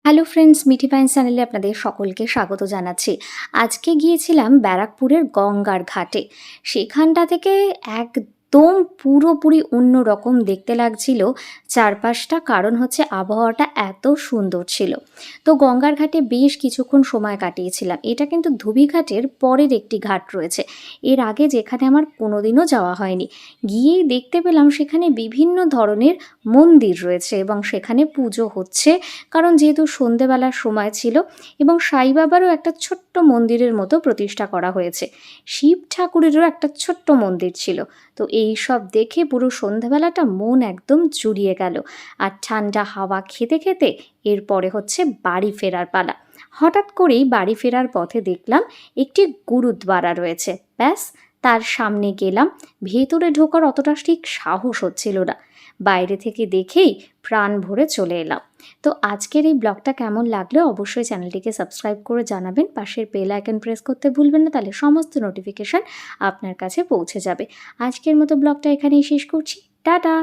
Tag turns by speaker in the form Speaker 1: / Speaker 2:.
Speaker 1: Hello friends, Mithi pine চ্যানেলে আপনাদের সকলকে স্বাগত জানাচ্ছি। আজকে গিয়েছিলাম ব্যারাকপুরের গঙ্গার ঘাটে। সেখানটা থেকে একদম পুরোপুরি অন্য রকম দেখতে লাগছিল চারপাশটা, কারণ হচ্ছে আবহাওয়াটা এত সুন্দর ছিল। তো গঙ্গার ঘাটে বেশ কিছুক্ষণ সময় কাটিয়েছিলাম। এটা কিন্তু ধুবিঘাটের পরের একটি ঘাট রয়েছে, এর আগে যেখানে আমার কোনোদিনও যাওয়া হয়নি। গিয়েই দেখতে পেলাম সেখানে বিভিন্ন ধরনের মন্দির রয়েছে এবং সেখানে পুজো হচ্ছে, কারণ যেহেতু সন্ধেবেলার সময় ছিল এবং সাই বাবারও একটা ছোট্ট মন্দিরের মতো প্রতিষ্ঠা করা হয়েছে। শিব ঠাকুরেরও একটা ছোট্ট মন্দির ছিল। তো এই সব দেখে পুরো সন্ধ্যাবেলাটা মন একদম জুড়িয়ে গেল। আর ঠান্ডা হাওয়া খেতে খেতে এরপরে হচ্ছে বাড়ি ফেরার পালা। হঠাৎ করেই বাড়ি ফেরার পথে দেখলাম একটি গুরুদ্বারা রয়েছে। ব্যাস, তার সামনে গেলাম। ভেতরে ঢোকার অতটা ঠিক সাহস হচ্ছিল না, বাইরে থেকে দেখেই প্রাণ ভরে চলে এলাম। তো আজকের এই ব্লগটা কেমন লাগলো অবশ্যই চ্যানেলটিকে সাবস্ক্রাইব করে জানাবেন। পাশের বেল আইকন প্রেস করতে ভুলবেন না, তাহলে সমস্ত নোটিফিকেশান আপনার কাছে পৌঁছে যাবে। আজকের মতো ব্লগটা এখানেই শেষ করছি। টাটা।